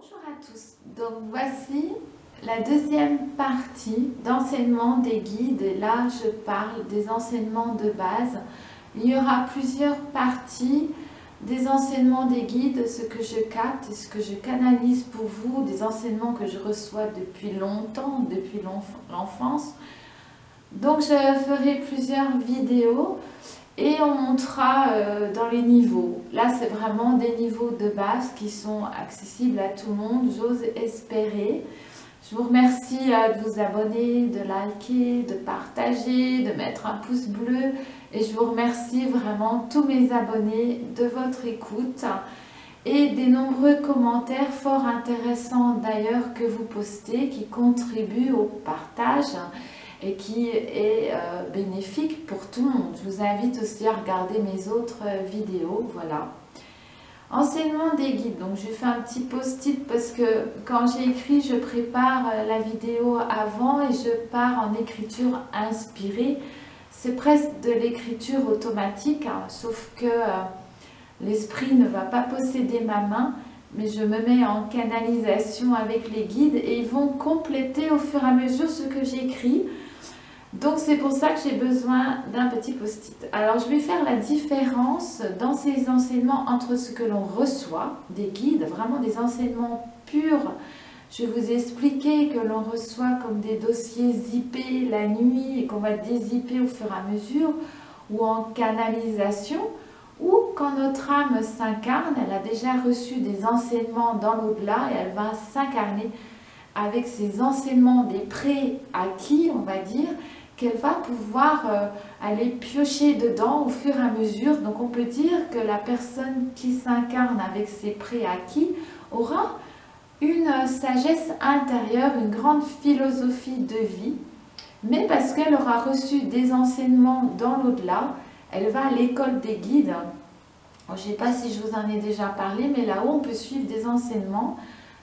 Bonjour à tous, donc voici la deuxième partie d'enseignement des guides et là je parle des enseignements de base. Il y aura plusieurs parties des enseignements des guides, ce que je capte et ce que je canalise pour vous, des enseignements que je reçois depuis longtemps, depuis l'enfance. Donc je ferai plusieurs vidéos et on montrera dans les niveaux. Là, c'est vraiment des niveaux de base qui sont accessibles à tout le monde, j'ose espérer. Je vous remercie de vous abonner, de liker, de partager, de mettre un pouce bleu. Et je vous remercie vraiment tous mes abonnés de votre écoute et des nombreux commentaires fort intéressants d'ailleurs que vous postez qui contribuent au partage et qui est bénéfique pour tout le monde. Je vous invite aussi à regarder mes autres vidéos, voilà. Enseignement des guides, donc j'ai fait un petit post-it parce que quand j'ai écrit, je prépare la vidéo avant et je pars en écriture inspirée. C'est presque de l'écriture automatique, hein, sauf que l'esprit ne va pas posséder ma main, mais je me mets en canalisation avec les guides et ils vont compléter au fur et à mesure ce que j'écris. Donc c'est pour ça que j'ai besoin d'un petit post-it. Alors je vais faire la différence dans ces enseignements entre ce que l'on reçoit des guides, vraiment des enseignements purs. Je vais vous expliquer que l'on reçoit comme des dossiers zippés la nuit et qu'on va dézipper au fur et à mesure, ou en canalisation, ou quand notre âme s'incarne, elle a déjà reçu des enseignements dans l'au-delà et elle va s'incarner avec ces enseignements des pré-acquis, on va dire, qu'elle va pouvoir aller piocher dedans au fur et à mesure. Donc on peut dire que la personne qui s'incarne avec ses pré-acquis aura une sagesse intérieure, une grande philosophie de vie, mais parce qu'elle aura reçu des enseignements dans l'au-delà, elle va à l'école des guides. Je ne sais pas si je vous en ai déjà parlé, mais là-haut on peut suivre des enseignements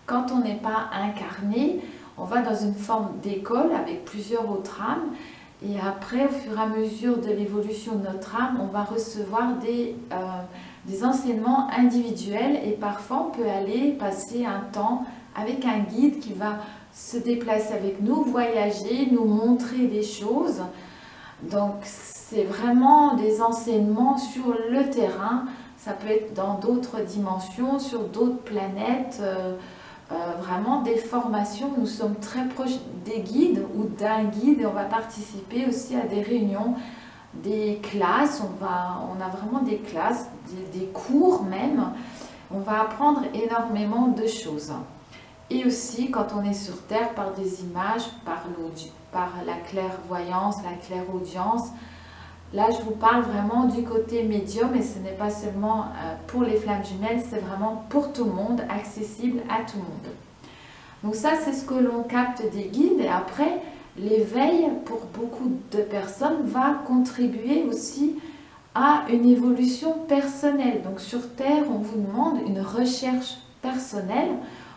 quand on n'est pas incarné. On va dans une forme d'école avec plusieurs autres âmes. Et après, au fur et à mesure de l'évolution de notre âme, on va recevoir des enseignements individuels et parfois on peut aller passer un temps avec un guide qui va se déplacer avec nous, voyager, nous montrer des choses. Donc c'est vraiment des enseignements sur le terrain, ça peut être dans d'autres dimensions, sur d'autres planètes, vraiment des formations. Nous sommes très proches des guides ou d'un guide et on va participer aussi à des réunions, des classes. On a vraiment des classes, des cours même. On va apprendre énormément de choses. Et aussi quand on est sur Terre, par des images, par la clairvoyance, la clairaudience. Là, je vous parle vraiment du côté médium et ce n'est pas seulement pour les flammes jumelles, c'est vraiment pour tout le monde, accessible à tout le monde. Donc ça, c'est ce que l'on capte des guides et après, l'éveil pour beaucoup de personnes va contribuer aussi à une évolution personnelle. Donc sur Terre, on vous demande une recherche personnelle.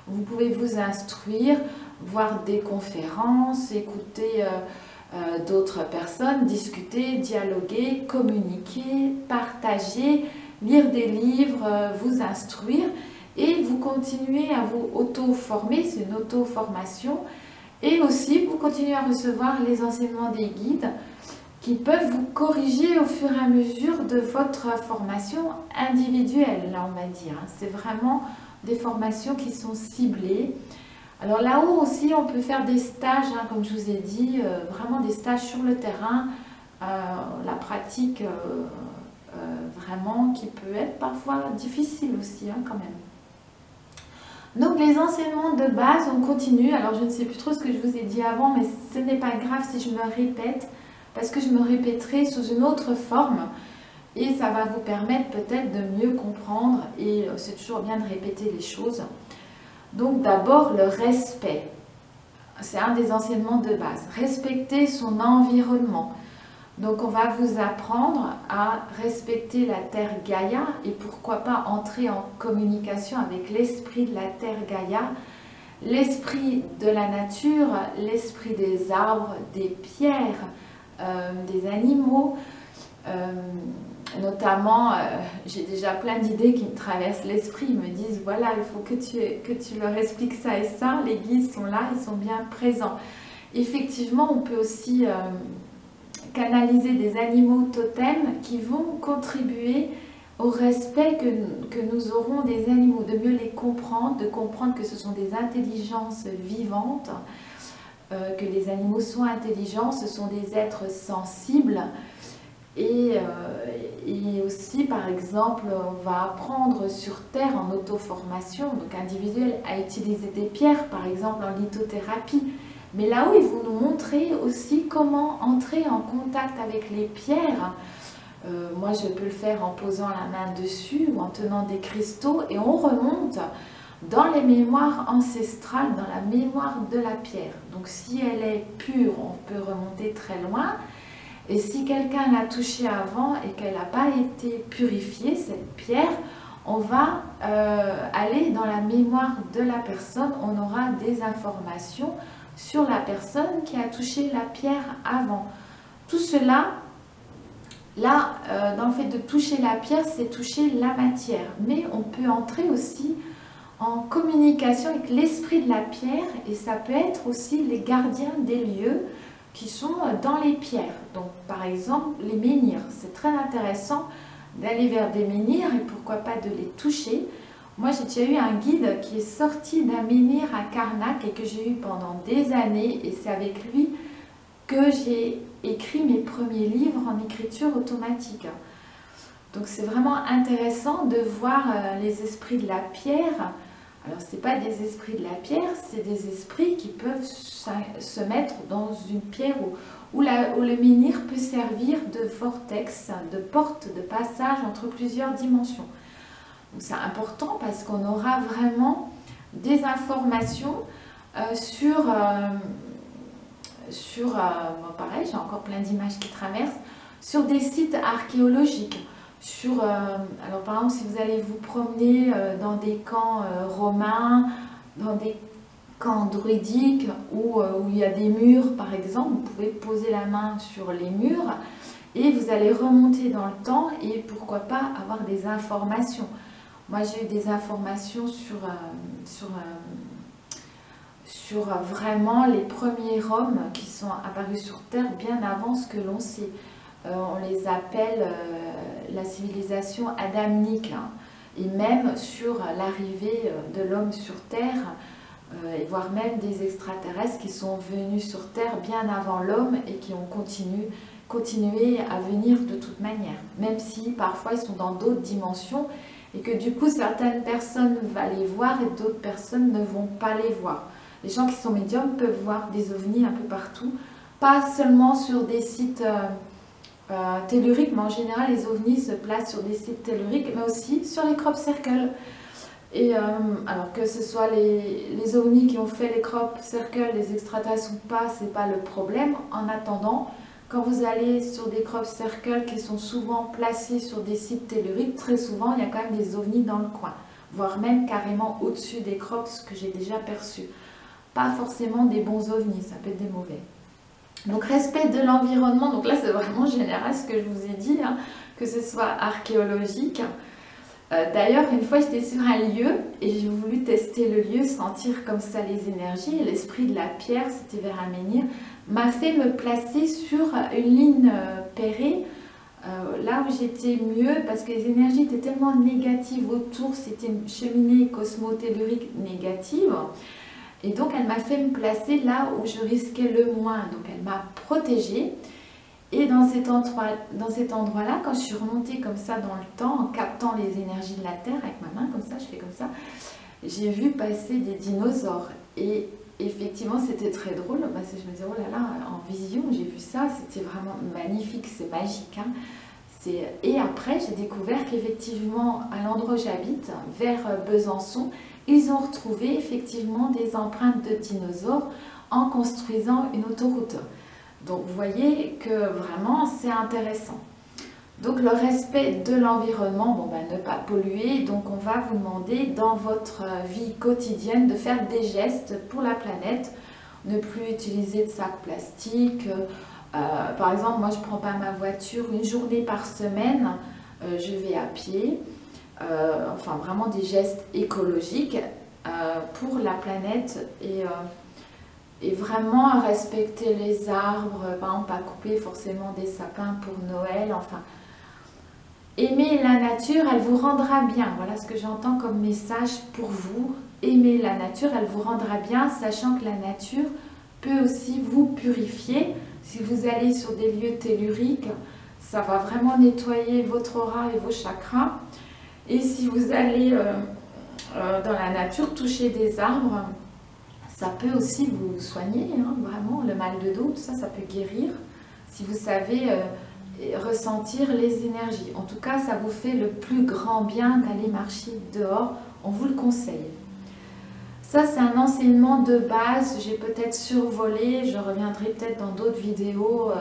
Vous pouvez vous instruire, voir des conférences, écouter d'autres personnes, discuter, dialoguer, communiquer, partager, lire des livres, vous instruire et vous continuez à vous auto-former, c'est une auto-formation et aussi vous continuez à recevoir les enseignements des guides qui peuvent vous corriger au fur et à mesure de votre formation individuelle, là on va dire. C'est vraiment des formations qui sont ciblées. Alors là-haut aussi, on peut faire des stages, hein, comme je vous ai dit, vraiment des stages sur le terrain, la pratique vraiment qui peut être parfois difficile aussi hein, quand même. Donc les enseignements de base, on continue. Alors je ne sais plus trop ce que je vous ai dit avant, mais ce n'est pas grave si je me répète, parce que je me répéterai sous une autre forme et ça va vous permettre peut-être de mieux comprendre et c'est toujours bien de répéter les choses. Donc d'abord le respect, c'est un des enseignements de base. Respecter son environnement. Donc on va vous apprendre à respecter la Terre Gaïa et pourquoi pas entrer en communication avec l'esprit de la Terre Gaïa, l'esprit de la nature, l'esprit des arbres, des pierres, des animaux, Notamment, j'ai déjà plein d'idées qui me traversent l'esprit. Ils me disent, voilà, il faut que tu leur expliques ça et ça. Les guides sont là, ils sont bien présents. Effectivement, on peut aussi canaliser des animaux totems qui vont contribuer au respect que nous aurons des animaux, de mieux les comprendre, de comprendre que ce sont des intelligences vivantes, que les animaux sont intelligents, ce sont des êtres sensibles. Et aussi, par exemple, on va apprendre sur Terre en auto-formation, donc individuelle, à utiliser des pierres, par exemple en lithothérapie. Mais là où ils vont nous montrer aussi comment entrer en contact avec les pierres. Moi, je peux le faire en posant la main dessus ou en tenant des cristaux et on remonte dans les mémoires ancestrales, dans la mémoire de la pierre. Donc si elle est pure, on peut remonter très loin. Et si quelqu'un l'a touchée avant et qu'elle n'a pas été purifiée, cette pierre, on va aller dans la mémoire de la personne, on aura des informations sur la personne qui a touché la pierre avant. Tout cela, là, dans le fait de toucher la pierre, c'est toucher la matière. Mais on peut entrer aussi en communication avec l'esprit de la pierre et ça peut être aussi les gardiens des lieux qui sont dans les pierres. Donc par exemple les menhirs, c'est très intéressant d'aller vers des menhirs et pourquoi pas de les toucher. Moi j'ai déjà eu un guide qui est sorti d'un menhir à Karnak et que j'ai eu pendant des années et c'est avec lui que j'ai écrit mes premiers livres en écriture automatique. Donc c'est vraiment intéressant de voir les esprits de la pierre. Alors, ce n'est pas des esprits de la pierre, c'est des esprits qui peuvent se mettre dans une pierre où le menhir peut servir de vortex, de porte de passage entre plusieurs dimensions. Donc, c'est important parce qu'on aura vraiment des informations pareil, j'ai encore plein d'images qui traversent, sur des sites archéologiques. Alors par exemple, si vous allez vous promener dans des camps romains, dans des camps druidiques où il y a des murs par exemple, vous pouvez poser la main sur les murs et vous allez remonter dans le temps et pourquoi pas avoir des informations. Moi j'ai eu des informations sur vraiment les premiers hommes qui sont apparus sur Terre bien avant ce que l'on sait. On les appelle la civilisation adamique, hein, et même sur l'arrivée de l'homme sur Terre, et voire même des extraterrestres qui sont venus sur Terre bien avant l'homme et qui ont continué à venir de toute manière, même si parfois ils sont dans d'autres dimensions et que du coup certaines personnes vont les voir et d'autres personnes ne vont pas les voir. Les gens qui sont médiums peuvent voir des ovnis un peu partout, pas seulement sur des sites telluriques, mais en général les ovnis se placent sur des sites telluriques, mais aussi sur les crop circles. Et alors que ce soit les ovnis qui ont fait les crop circles, les extraterrestres ou pas, c'est pas le problème. En attendant, quand vous allez sur des crop circles qui sont souvent placés sur des sites telluriques, très souvent il y a quand même des ovnis dans le coin, voire même carrément au-dessus des crops que j'ai déjà perçus. Pas forcément des bons ovnis, ça peut être des mauvais. Donc respect de l'environnement, donc là c'est vraiment général ce que je vous ai dit, hein, que ce soit archéologique. D'ailleurs une fois j'étais sur un lieu et j'ai voulu tester le lieu, sentir comme ça les énergies, et l'esprit de la pierre, c'était vers un menhir, m'a fait me placer sur une ligne Perret, là où j'étais mieux parce que les énergies étaient tellement négatives autour, c'était une cheminée cosmotellurique négative. Et donc elle m'a fait me placer là où je risquais le moins, donc elle m'a protégée. Et dans cet endroit-là, quand je suis remontée comme ça dans le temps, en captant les énergies de la Terre avec ma main, comme ça, je fais comme ça, j'ai vu passer des dinosaures. Et effectivement, c'était très drôle, parce que je me disais, oh là là, en vision, j'ai vu ça, c'était vraiment magnifique, c'est magique, hein. Et après, j'ai découvert qu'effectivement, à l'endroit où j'habite, vers Besançon, ils ont retrouvé effectivement des empreintes de dinosaures en construisant une autoroute. Donc vous voyez que vraiment c'est intéressant. Donc le respect de l'environnement, bon ben, ne pas polluer, donc on va vous demander dans votre vie quotidienne de faire des gestes pour la planète, ne plus utiliser de sacs plastiques. Par exemple, moi je ne prends pas ma voiture une journée par semaine je vais à pied, enfin vraiment des gestes écologiques pour la planète et vraiment respecter les arbres, par exemple pas couper forcément des sapins pour Noël, enfin aimer la nature, elle vous rendra bien, voilà ce que j'entends comme message pour vous. Aimer la nature, elle vous rendra bien, sachant que la nature peut aussi vous purifier. Si vous allez sur des lieux telluriques, ça va vraiment nettoyer votre aura et vos chakras. Et si vous allez dans la nature toucher des arbres, ça peut aussi vous soigner, hein, vraiment, le mal de dos, tout ça, ça peut guérir. Si vous savez ressentir les énergies. En tout cas, ça vous fait le plus grand bien d'aller marcher dehors, on vous le conseille. Ça, c'est un enseignement de base, j'ai peut-être survolé, je reviendrai peut-être dans d'autres vidéos.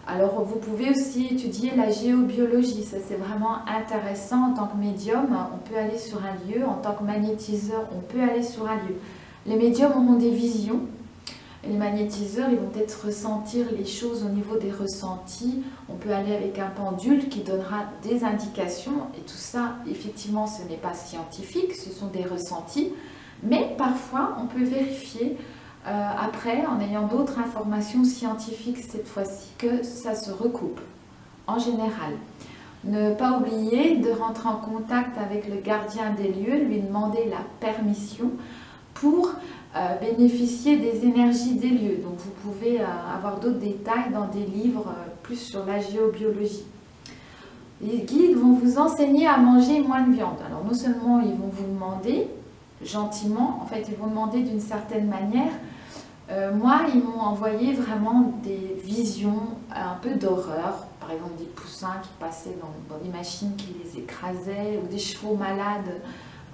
Alors, vous pouvez aussi étudier la géobiologie, ça c'est vraiment intéressant. En tant que médium, on peut aller sur un lieu, en tant que magnétiseur, on peut aller sur un lieu. Les médiums auront des visions, et les magnétiseurs, ils vont peut-être ressentir les choses au niveau des ressentis. On peut aller avec un pendule qui donnera des indications. Et tout ça, effectivement, ce n'est pas scientifique, ce sont des ressentis. Mais parfois, on peut vérifier après, en ayant d'autres informations scientifiques cette fois-ci, que ça se recoupe, en général. Ne pas oublier de rentrer en contact avec le gardien des lieux, lui demander la permission pour bénéficier des énergies des lieux. Donc vous pouvez avoir d'autres détails dans des livres plus sur la géobiologie. Les guides vont vous enseigner à manger moins de viande. Alors non seulement ils vont vous demander gentiment, en fait ils vont demander d'une certaine manière. Moi ils m'ont envoyé vraiment des visions un peu d'horreur, par exemple des poussins qui passaient dans des machines qui les écrasaient, ou des chevaux malades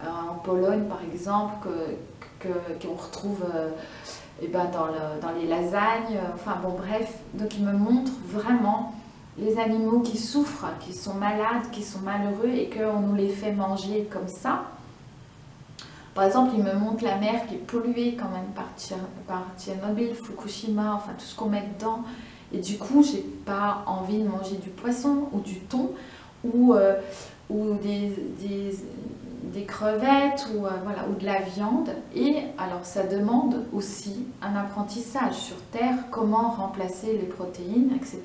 en Pologne par exemple, qu'on retrouve dans les lasagnes, enfin bon bref, donc il me montre vraiment les animaux qui souffrent, qui sont malades, qui sont malheureux et qu'on nous les fait manger comme ça. Par exemple, il me montre la mer qui est polluée quand même par Tchernobyl, Fukushima, enfin tout ce qu'on met dedans. Et du coup, j'ai pas envie de manger du poisson ou du thon ou des crevettes voilà, ou de la viande. Et alors ça demande aussi un apprentissage sur Terre, comment remplacer les protéines, etc.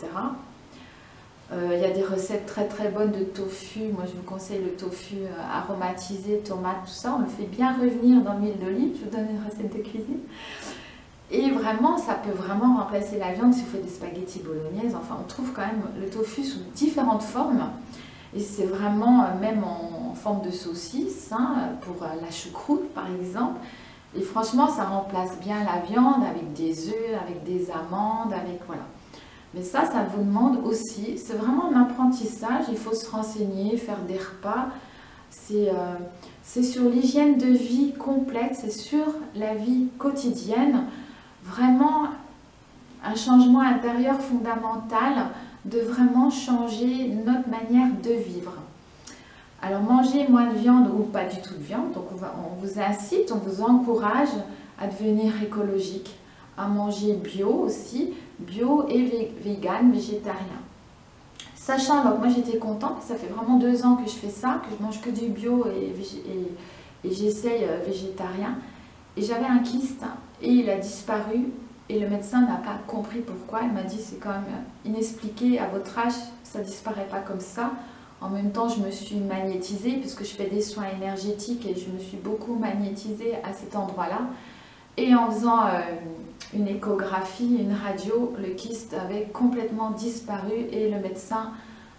Il y a des recettes très très bonnes de tofu. Moi je vous conseille le tofu aromatisé, tomate, tout ça. On le fait bien revenir dans l'huile d'olive. Je vous donne une recette de cuisine. Et vraiment, ça peut vraiment remplacer la viande si vous faites des spaghettis bolognaise. Enfin, on trouve quand même le tofu sous différentes formes. Et c'est vraiment, même en forme de saucisse, hein, pour la choucroute par exemple. Et franchement, ça remplace bien la viande avec des œufs, avec des amandes, avec voilà. Mais ça vous demande aussi, c'est vraiment un apprentissage, il faut se renseigner, faire des repas. C'est sur l'hygiène de vie complète, c'est sur la vie quotidienne. Vraiment un changement intérieur fondamental de vraiment changer notre manière de vivre. Alors manger moins de viande ou pas du tout de viande, donc on vous incite, on vous encourage à devenir écologique, à manger bio aussi, bio et vegan, végétarien. Sachant, alors moi j'étais contente, ça fait vraiment 2 ans que je fais ça, que je mange que du bio et j'essaye végétarien. Et j'avais un kyste et il a disparu et le médecin n'a pas compris pourquoi. Il m'a dit c'est quand même inexpliqué, à votre âge ça disparaît pas comme ça. En même temps je me suis magnétisée puisque je fais des soins énergétiques et je me suis beaucoup magnétisée à cet endroit-là. Et en faisant une échographie, une radio, le kyste avait complètement disparu et le médecin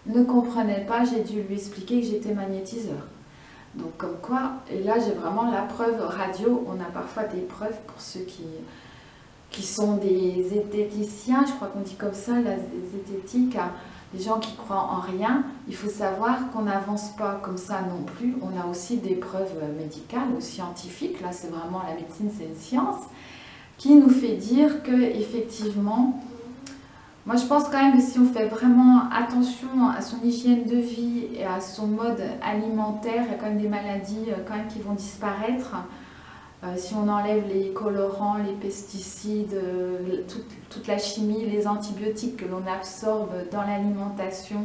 ne comprenait pas. J'ai dû lui expliquer que j'étais magnétiseur. Donc comme quoi, et là j'ai vraiment la preuve radio, on a parfois des preuves pour ceux qui sont des zététiciens, je crois qu'on dit comme ça, la zététique, des gens qui croient en rien. Il faut savoir qu'on n'avance pas comme ça non plus, on a aussi des preuves médicales ou scientifiques, là c'est vraiment la médecine, c'est une science, qui nous fait dire que effectivement, moi je pense quand même que si on fait vraiment attention à son hygiène de vie et à son mode alimentaire, il y a quand même des maladies quand même qui vont disparaître. Si on enlève les colorants, les pesticides, toute la chimie, les antibiotiques que l'on absorbe dans l'alimentation,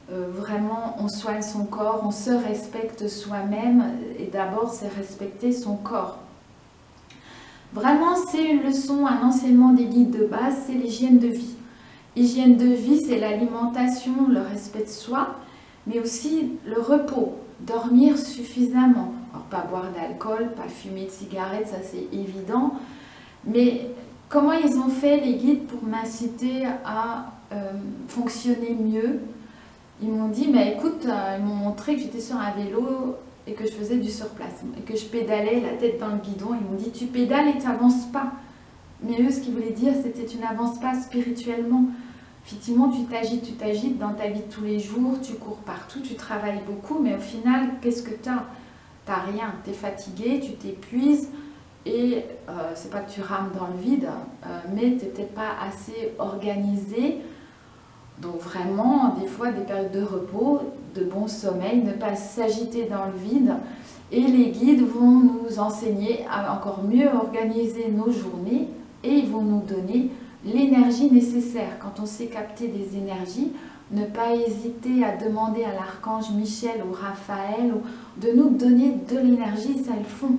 vraiment on soigne son corps, on se respecte soi-même et d'abord c'est respecter son corps. Vraiment c'est une leçon, un enseignement des guides de base, c'est l'hygiène de vie. Hygiène de vie, c'est l'alimentation, le respect de soi, mais aussi le repos, dormir suffisamment. Alors pas boire d'alcool, pas fumer de cigarettes, ça c'est évident, mais comment ils ont fait les guides pour m'inciter à fonctionner mieux? Ils m'ont dit, bah, écoute, ils m'ont montré que j'étais sur un vélo et que je faisais du surplace et que je pédalais la tête dans le guidon. Ils m'ont dit, tu pédales et tu n'avances pas. Mais eux, ce qu'ils voulaient dire, c'était tu n'avances pas spirituellement. Effectivement, tu t'agites dans ta vie de tous les jours, tu cours partout, tu travailles beaucoup, mais au final, qu'est-ce que tu as? Tu n'as rien, tu es fatigué, tu t'épuises et c'est pas que tu rames dans le vide, mais tu n'es peut-être pas assez organisé. Donc vraiment, des fois, des périodes de repos, de bon sommeil, ne pas s'agiter dans le vide. Et les guides vont nous enseigner à encore mieux organiser nos journées et ils vont nous donner l'énergie nécessaire. Quand on sait capter des énergies, ne pas hésiter à demander à l'archange Michel ou Raphaël de nous donner de l'énergie, ça le font.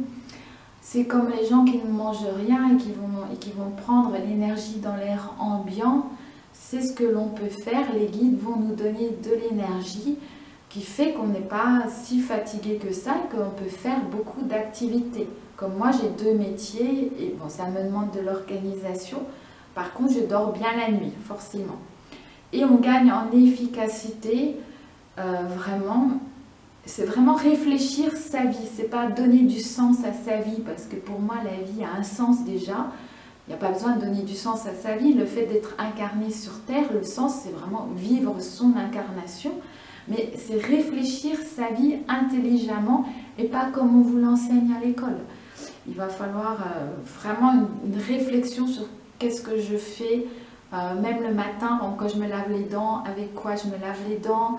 C'est comme les gens qui ne mangent rien et qui vont prendre l'énergie dans l'air ambiant. C'est ce que l'on peut faire. Les guides vont nous donner de l'énergie qui fait qu'on n'est pas si fatigué que ça et qu'on peut faire beaucoup d'activités. Comme moi, j'ai 2 métiers et bon, ça me demande de l'organisation. Par contre, je dors bien la nuit, forcément. Et on gagne en efficacité, vraiment. C'est vraiment réfléchir sa vie. C'est pas donner du sens à sa vie, parce que pour moi, la vie a un sens déjà. Il n'y a pas besoin de donner du sens à sa vie. Le fait d'être incarné sur Terre, le sens, c'est vraiment vivre son incarnation. Mais c'est réfléchir sa vie intelligemment et pas comme on vous l'enseigne à l'école. Il va falloir vraiment une réflexion sur qu'est-ce que je fais, même le matin, quand je me lave les dents, avec quoi je me lave les dents,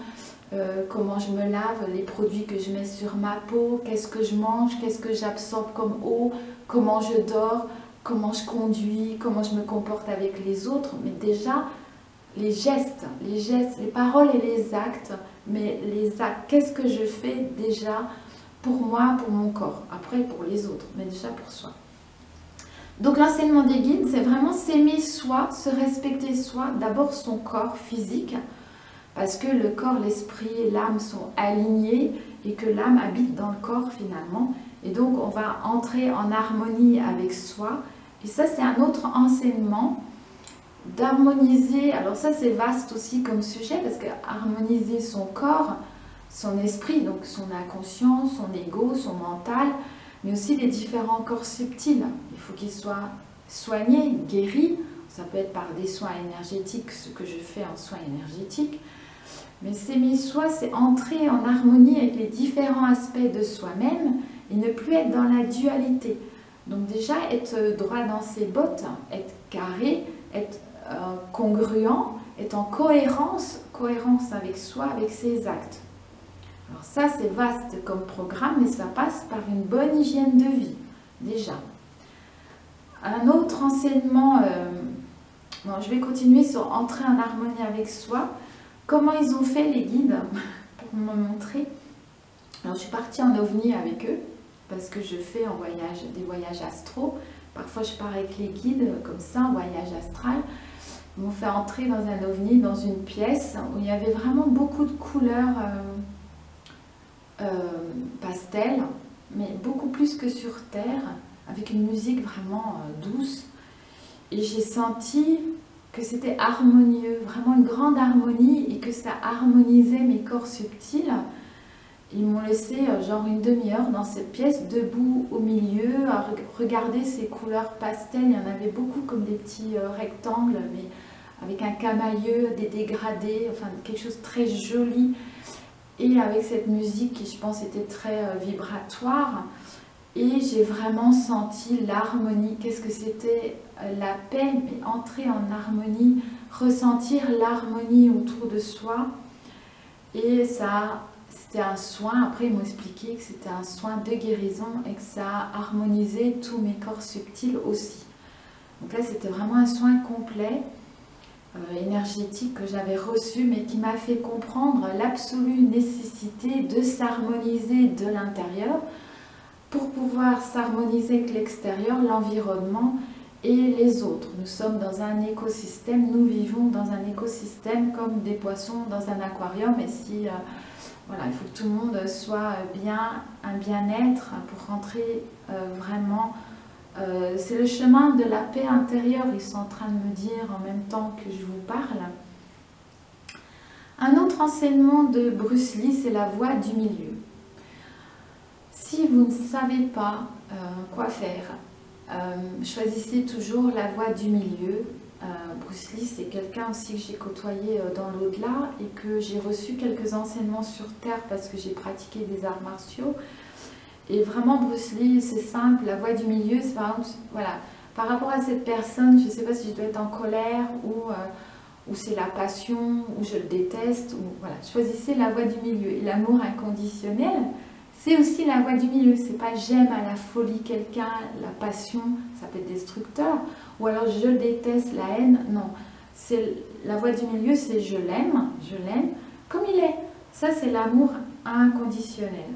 comment je me lave, les produits que je mets sur ma peau, qu'est-ce que je mange, qu'est-ce que j'absorbe comme eau, comment je dors, comment je conduis, comment je me comporte avec les autres. Mais déjà, les gestes, les paroles et les actes, mais les actes, qu'est-ce que je fais déjà pour moi, pour mon corps, après pour les autres, mais déjà pour soi. Donc l'enseignement des guides, c'est vraiment s'aimer soi, se respecter soi, d'abord son corps physique, parce que le corps, l'esprit et l'âme sont alignés et que l'âme habite dans le corps finalement. Et donc on va entrer en harmonie avec soi. Et ça c'est un autre enseignement, d'harmoniser, alors ça c'est vaste aussi comme sujet, parce que harmoniser son corps, son esprit, donc son inconscient, son ego, son mental, mais aussi les différents corps subtils. Il faut qu'ils soient soignés, guéris. Ça peut être par des soins énergétiques, ce que je fais en soins énergétiques. Mais s'aimer soi, c'est entrer en harmonie avec les différents aspects de soi-même et ne plus être dans la dualité. Donc déjà, être droit dans ses bottes, être carré, être congruent, être en cohérence avec soi, avec ses actes. Alors ça, c'est vaste comme programme, mais ça passe par une bonne hygiène de vie, déjà. Un autre enseignement, bon, je vais continuer sur entrer en harmonie avec soi. Comment ils ont fait les guides pour me montrer? Alors je suis partie en ovni avec eux, parce que je fais des voyages astraux. Parfois je pars avec les guides, comme ça, en voyage astral. Ils m'ont fait entrer dans un ovni, dans une pièce où il y avait vraiment beaucoup de couleurs pastel, mais beaucoup plus que sur Terre, avec une musique vraiment douce. Et j'ai senti que c'était harmonieux, vraiment une grande harmonie, et que ça harmonisait mes corps subtils. Ils m'ont laissé genre une demi-heure dans cette pièce, debout au milieu, à regarder ces couleurs pastel. Il y en avait beaucoup comme des petits rectangles, mais avec un camailleux, des dégradés, enfin quelque chose de très joli. Et avec cette musique qui, je pense, était très vibratoire. Et j'ai vraiment senti l'harmonie. Qu'est-ce que c'était la paix, mais entrer en harmonie, ressentir l'harmonie autour de soi. Et ça, c'était un soin. Après, ils m'ont expliqué que c'était un soin de guérison et que ça a harmonisé tous mes corps subtils aussi. Donc là, c'était vraiment un soin complet. énergétique que j'avais reçu, mais qui m'a fait comprendre l'absolue nécessité de s'harmoniser de l'intérieur pour pouvoir s'harmoniser avec l'extérieur, l'environnement et les autres. Nous sommes dans un écosystème, nous vivons dans un écosystème comme des poissons dans un aquarium, et si voilà, il faut que tout le monde soit bien, un bien-être pour rentrer vraiment. C'est le chemin de la paix intérieure, ils sont en train de me dire en même temps que je vous parle. Un autre enseignement de Bruce Lee, c'est la voie du milieu. Si vous ne savez pas quoi faire, choisissez toujours la voie du milieu. Bruce Lee, c'est quelqu'un aussi que j'ai côtoyé dans l'au-delà et que j'ai reçu quelques enseignements sur Terre parce que j'ai pratiqué des arts martiaux. Et vraiment, Bruce Lee, c'est simple, la voie du milieu, c'est par exemple, voilà, par rapport à cette personne, je ne sais pas si je dois être en colère ou c'est la passion, ou je le déteste, ou voilà, choisissez la voie du milieu. Et l'amour inconditionnel, c'est aussi la voie du milieu. C'est pas j'aime à la folie quelqu'un, la passion, ça peut être destructeur, ou alors je le déteste, la haine, non. C'est la voie du milieu, c'est je l'aime comme il est. Ça, c'est l'amour inconditionnel.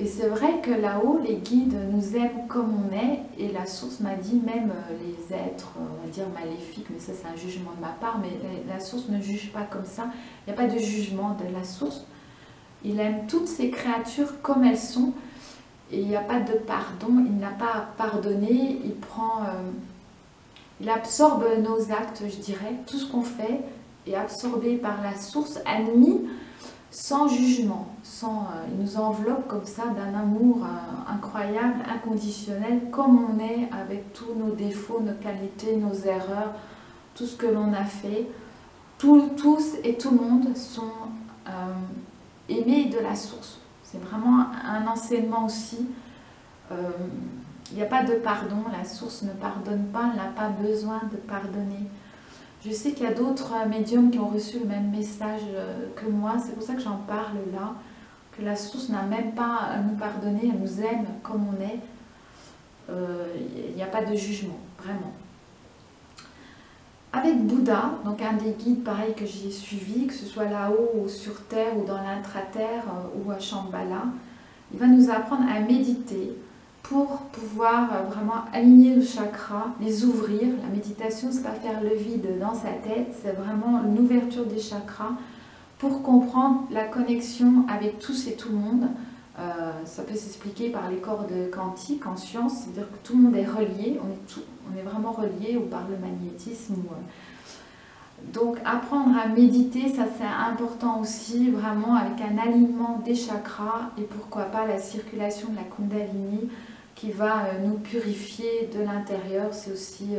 Et c'est vrai que là-haut, les guides nous aiment comme on est, et la source m'a dit, même les êtres, on va dire maléfiques, mais ça c'est un jugement de ma part, mais la source ne juge pas comme ça, il n'y a pas de jugement de la source. Il aime toutes ces créatures comme elles sont, et il n'y a pas de pardon, il n'a pas à pardonner, il absorbe nos actes, je dirais, tout ce qu'on fait est absorbé par la source, admis, sans jugement, il nous enveloppe comme ça d'un amour incroyable, inconditionnel, comme on est, avec tous nos défauts, nos qualités, nos erreurs, tout ce que l'on a fait. Tous et tout le monde sont aimés de la source. C'est vraiment un enseignement aussi. Il n'y a pas de pardon, la source ne pardonne pas, elle n'a pas besoin de pardonner. Je sais qu'il y a d'autres médiums qui ont reçu le même message que moi, c'est pour ça que j'en parle là, que la source n'a même pas à nous pardonner, elle nous aime comme on est. Il n'y a pas de jugement, vraiment. Avec Bouddha, donc un des guides pareil que j'ai suivi, que ce soit là-haut ou sur Terre ou dans l'intra-terre ou à Shambhala, il va nous apprendre à méditer pour pouvoir vraiment aligner nos chakras, les ouvrir. La méditation, c'est pas faire le vide dans sa tête, c'est vraiment une ouverture des chakras pour comprendre la connexion avec tous et tout le monde. Ça peut s'expliquer par les cordes quantiques en science, c'est-à-dire que tout le monde est relié, on est vraiment relié, ou par le magnétisme. Donc apprendre à méditer, ça c'est important aussi, vraiment avec un alignement des chakras et pourquoi pas la circulation de la Kundalini qui va nous purifier de l'intérieur. C'est aussi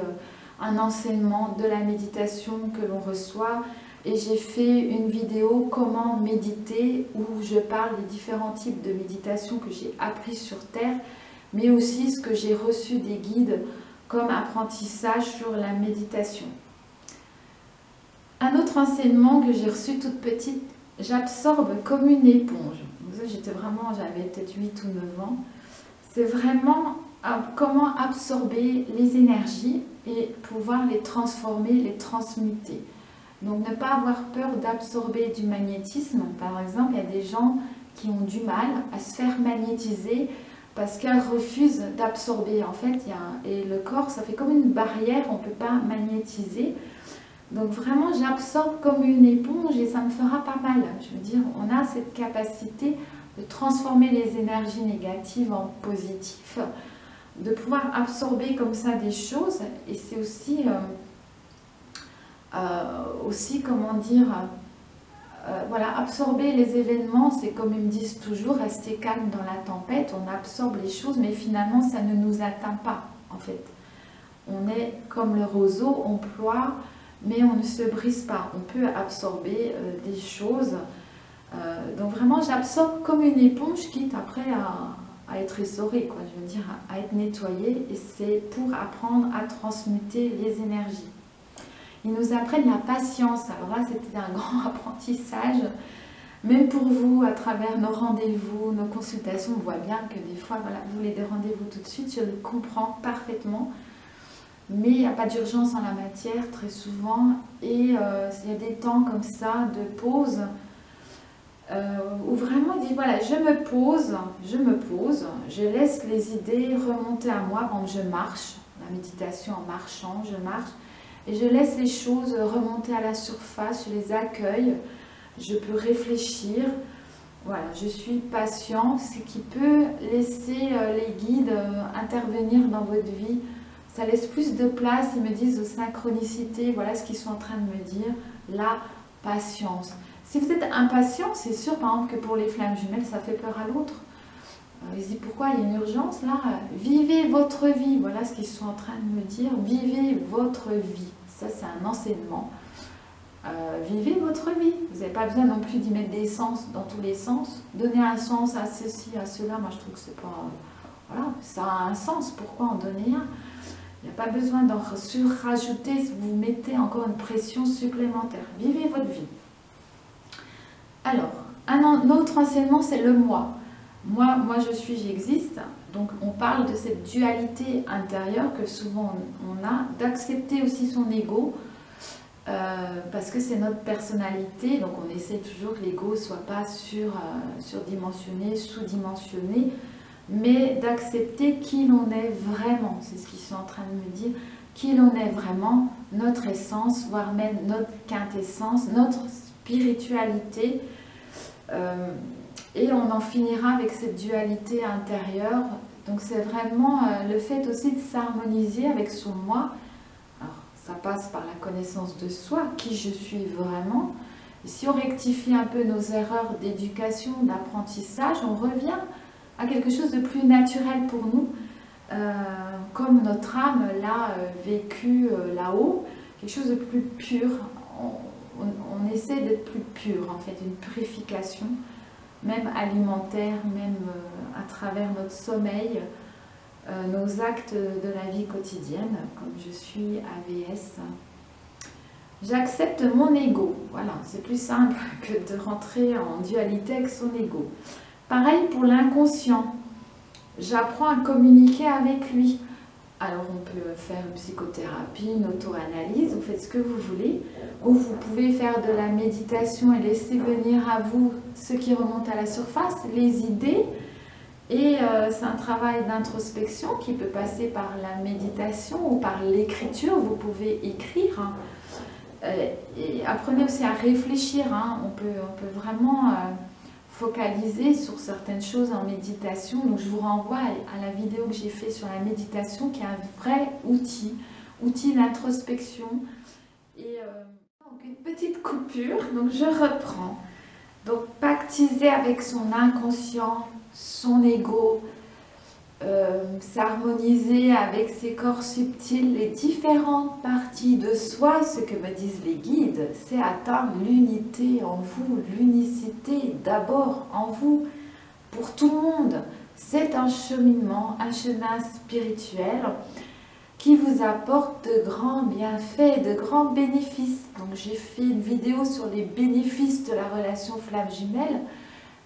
un enseignement de la méditation que l'on reçoit. Et j'ai fait une vidéo comment méditer où je parle des différents types de méditation que j'ai appris sur Terre, mais aussi ce que j'ai reçu des guides comme apprentissage sur la méditation. Un autre enseignement que j'ai reçu toute petite, j'absorbe comme une éponge. Donc ça, j'avais peut-être 8 ou 9 ans. C'est vraiment comment absorber les énergies et pouvoir les transformer, les transmuter. Donc ne pas avoir peur d'absorber du magnétisme. Par exemple, il y a des gens qui ont du mal à se faire magnétiser parce qu'elles refusent d'absorber. En fait, et le corps, ça fait comme une barrière, on ne peut pas magnétiser. Donc vraiment, j'absorbe comme une éponge et ça me fera pas mal. Je veux dire, on a cette capacité de transformer les énergies négatives en positives, de pouvoir absorber comme ça des choses. Et c'est aussi comment dire, voilà, absorber les événements, c'est comme ils me disent toujours, rester calme dans la tempête, on absorbe les choses, mais finalement ça ne nous atteint pas en fait. On est comme le roseau, on ploie, mais on ne se brise pas, on peut absorber des choses. Donc vraiment j'absorbe comme une éponge, quitte après à être essorée, quoi, je veux dire, à être nettoyée, et c'est pour apprendre à transmuter les énergies. Ils nous apprennent la patience. Alors là, c'était un grand apprentissage. Même pour vous, à travers nos rendez-vous, nos consultations, on voit bien que des fois, voilà, vous voulez des rendez-vous tout de suite, je le comprends parfaitement. mais il n'y a pas d'urgence en la matière très souvent, et il y a des temps comme ça de pause, où vraiment il dit voilà, je me pose, je laisse les idées remonter à moi quand je marche, la méditation en marchant, je marche, et je laisse les choses remonter à la surface, je les accueille, je peux réfléchir. Voilà, je suis patient, ce qui peut laisser les guides intervenir dans votre vie. Ça laisse plus de place, ils me disent aux synchronicités, voilà ce qu'ils sont en train de me dire, la patience. Si vous êtes impatient, c'est sûr par exemple que pour les flammes jumelles, ça fait peur à l'autre. Ils se disent pourquoi il y a une urgence là? Vivez votre vie, voilà ce qu'ils sont en train de me dire, vivez votre vie. Ça c'est un enseignement. Vivez votre vie. Vous n'avez pas besoin non plus d'y mettre des sens dans tous les sens. Donner un sens à ceci, à cela, moi je trouve que c'est pas... Voilà, ça a un sens, pourquoi en donner un? Il n'y a pas besoin d'en surrajouter si vous mettez encore une pression supplémentaire. Vivez votre vie. Alors, un autre enseignement, c'est le moi. Moi je suis, j'existe. Donc on parle de cette dualité intérieure que souvent on a, d'accepter aussi son ego, parce que c'est notre personnalité, donc on essaie toujours que l'ego ne soit pas surdimensionné, sous-dimensionné, mais d'accepter qui l'on est vraiment, c'est ce qu'ils sont en train de me dire, qui l'on est vraiment, notre essence, voire même notre quintessence, notre spiritualité, et on en finira avec cette dualité intérieure. Donc c'est vraiment le fait aussi de s'harmoniser avec son moi. Ça passe par la connaissance de soi, qui je suis vraiment. Et si on rectifie un peu nos erreurs d'éducation, d'apprentissage, on revient à quelque chose de plus naturel pour nous, comme notre âme l'a vécu là-haut, quelque chose de plus pur. On essaie d'être plus pur, en fait, une purification, même alimentaire, même à travers notre sommeil, nos actes de la vie quotidienne, comme je suis AVS. J'accepte mon ego. Voilà, c'est plus simple que de rentrer en dualité avec son ego. Pareil pour l'inconscient. J'apprends à communiquer avec lui. Alors on peut faire une psychothérapie, une auto-analyse, vous faites ce que vous voulez, ou vous pouvez faire de la méditation et laisser venir à vous ce qui remonte à la surface, les idées. Et c'est un travail d'introspection qui peut passer par la méditation ou par l'écriture. Vous pouvez écrire. Et apprenez aussi à réfléchir. On peut vraiment focaliser sur certaines choses en méditation. Donc je vous renvoie à la vidéo que j'ai faite sur la méditation, qui est un vrai outil d'introspection. Et donc une petite coupure. Donc je reprends. Donc pactiser avec son inconscient, son ego, s'harmoniser avec ses corps subtils, les différentes parties de soi. Ce que me disent les guides, c'est atteindre l'unité en vous, l'unicité d'abord en vous, pour tout le monde. C'est un cheminement, un chemin spirituel qui vous apporte de grands bienfaits, de grands bénéfices. Donc j'ai fait une vidéo sur les bénéfices de la relation flamme jumelle,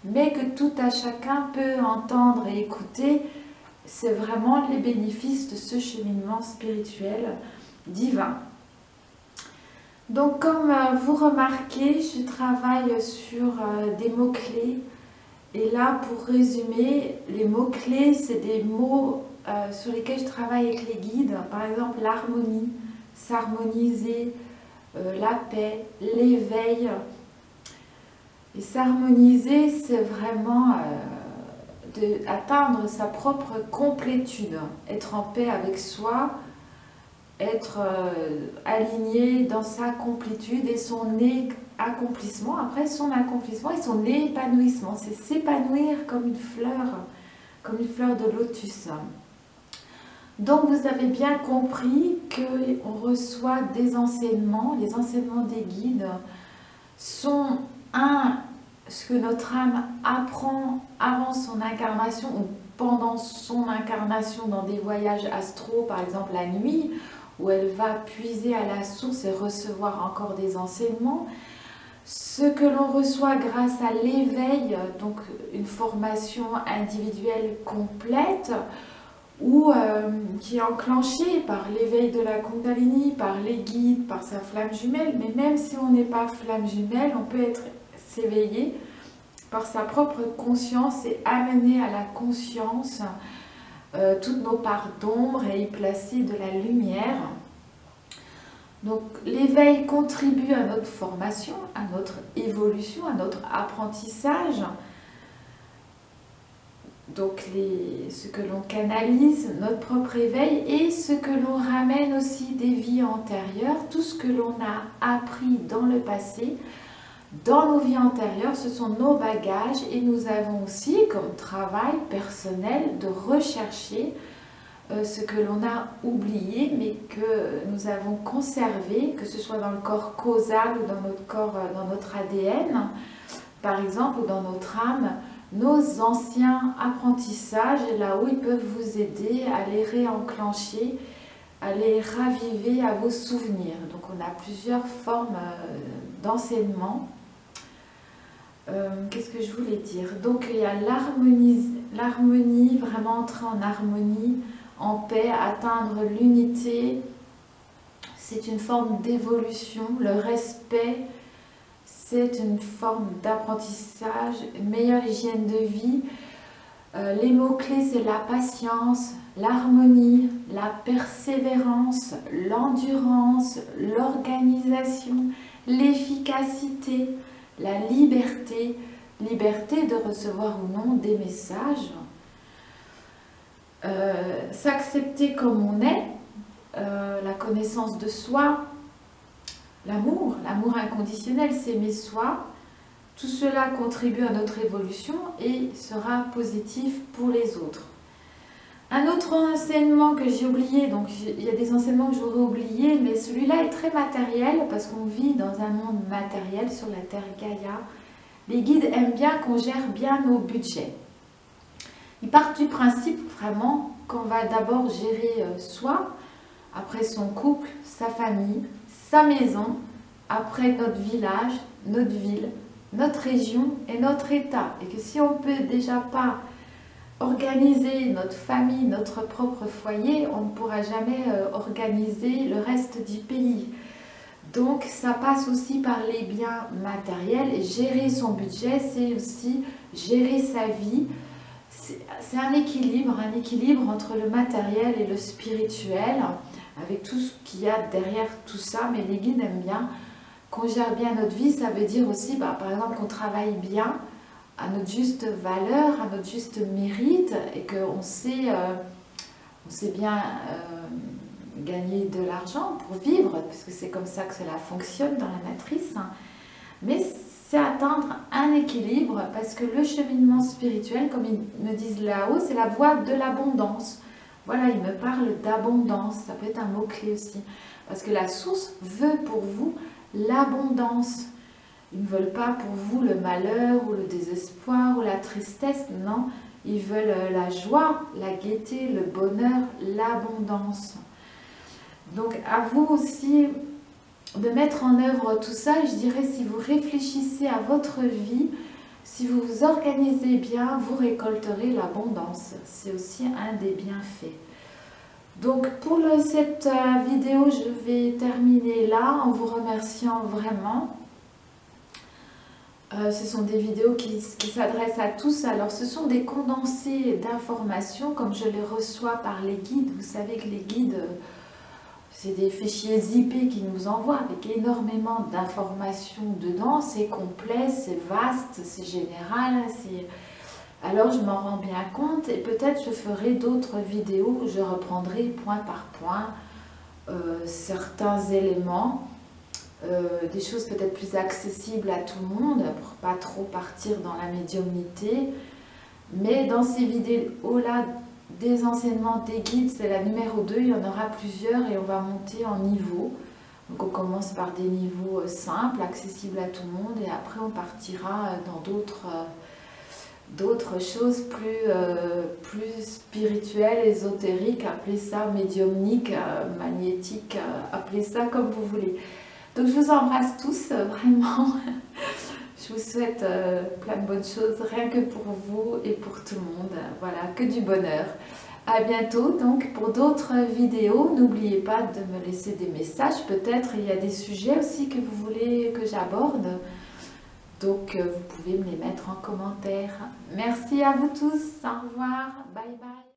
mais que tout à chacun peut entendre et écouter. C'est vraiment les bénéfices de ce cheminement spirituel divin. Donc comme vous remarquez, je travaille sur des mots-clés. Et là, pour résumer, les mots-clés, c'est des mots sur lesquels je travaille avec les guides. Par exemple, l'harmonie, s'harmoniser, la paix, l'éveil. Et s'harmoniser, c'est vraiment atteindre sa propre complétude, être en paix avec soi, être aligné dans sa complétude et son accomplissement, après son accomplissement et son épanouissement, c'est s'épanouir comme une fleur de lotus. Donc vous avez bien compris qu'on reçoit des enseignements, les enseignements des guides sont ce que notre âme apprend avant son incarnation ou pendant son incarnation dans des voyages astraux, par exemple la nuit, où elle va puiser à la source et recevoir encore des enseignements. Ce que l'on reçoit grâce à l'éveil, donc une formation individuelle complète, ou qui est enclenché par l'éveil de la Kundalini, par les guides, par sa flamme jumelle. Mais même si on n'est pas flamme jumelle, on peut s'éveiller par sa propre conscience et amener à la conscience toutes nos parts d'ombre et y placer de la lumière. Donc l'éveil contribue à notre formation, à notre évolution, à notre apprentissage. Donc ce que l'on canalise, notre propre éveil, et ce que l'on ramène aussi des vies antérieures, tout ce que l'on a appris dans le passé, dans nos vies antérieures, ce sont nos bagages, et nous avons aussi comme travail personnel de rechercher ce que l'on a oublié mais que nous avons conservé, que ce soit dans le corps causal ou dans notre corps, dans notre ADN par exemple, ou dans notre âme, nos anciens apprentissages, et là-haut ils peuvent vous aider à les réenclencher, à les raviver à vos souvenirs. Donc on a plusieurs formes d'enseignement. Qu'est-ce que je voulais dire? Donc il y a l'harmonie, vraiment entrer en harmonie, en paix, atteindre l'unité. C'est une forme d'évolution. Le respect, c'est une forme d'apprentissage, une meilleure hygiène de vie. Les mots-clés, c'est la patience, l'harmonie, la persévérance, l'endurance, l'organisation, l'efficacité, la liberté, liberté de recevoir ou non des messages, s'accepter comme on est, la connaissance de soi, l'amour inconditionnel, s'aimer soi, tout cela contribue à notre évolution et sera positif pour les autres. Un autre enseignement que j'ai oublié, donc il y a des enseignements que j'aurais oubliés, mais celui-là est très matériel parce qu'on vit dans un monde matériel sur la Terre Gaïa. Les guides aiment bien qu'on gère bien nos budgets. Ils partent du principe vraiment qu'on va d'abord gérer soi, après son couple, sa famille, sa maison, après notre village, notre ville, notre région et notre État. Et que si on ne peut déjà pas organiser notre famille, notre propre foyer, on ne pourra jamais organiser le reste du pays. Donc ça passe aussi par les biens matériels, et gérer son budget, c'est aussi gérer sa vie. C'est un équilibre entre le matériel et le spirituel, avec tout ce qu'il y a derrière tout ça. Mais les guides aiment bien qu'on gère bien notre vie. Ça veut dire aussi, par exemple, qu'on travaille bien à notre juste valeur, à notre juste mérite, et qu'on sait bien gagner de l'argent pour vivre, puisque c'est comme ça que cela fonctionne dans la matrice. Mais c'est atteindre un équilibre, parce que le cheminement spirituel, comme ils me disent là-haut, c'est la voie de l'abondance. Voilà, ils me parlent d'abondance, ça peut être un mot-clé aussi, parce que la source veut pour vous l'abondance. Ils ne veulent pas pour vous le malheur ou le désespoir ou la tristesse, non, ils veulent la joie, la gaieté, le bonheur, l'abondance. Donc à vous aussi de mettre en œuvre tout ça. Je dirais, si vous réfléchissez à votre vie, si vous vous organisez bien, vous récolterez l'abondance. C'est aussi un des bienfaits. Donc pour cette vidéo, je vais terminer là en vous remerciant vraiment. Ce sont des vidéos qui s'adressent à tous. Alors ce sont des condensés d'informations comme je les reçois par les guides. Vous savez que les guides, c'est des fichiers zippés qu'ils nous envoient avec énormément d'informations dedans. C'est complet, c'est vaste, c'est général. Alors je m'en rends bien compte, et peut-être je ferai d'autres vidéos où je reprendrai point par point certains éléments. Des choses peut-être plus accessibles à tout le monde, pour pas trop partir dans la médiumnité. Mais dans ces vidéos-là, des enseignements des guides, c'est la numéro 2, il y en aura plusieurs et on va monter en niveau. Donc on commence par des niveaux simples, accessibles à tout le monde, et après on partira dans d'autres choses plus spirituelles, ésotériques, appelez ça médiumnique, magnétique, appelez ça comme vous voulez. Donc je vous embrasse tous, vraiment. Je vous souhaite plein de bonnes choses, rien que pour vous et pour tout le monde. Voilà, que du bonheur. À bientôt donc pour d'autres vidéos. N'oubliez pas de me laisser des messages. Peut-être il y a des sujets aussi que vous voulez que j'aborde. Donc vous pouvez me les mettre en commentaire. Merci à vous tous. Au revoir. Bye bye.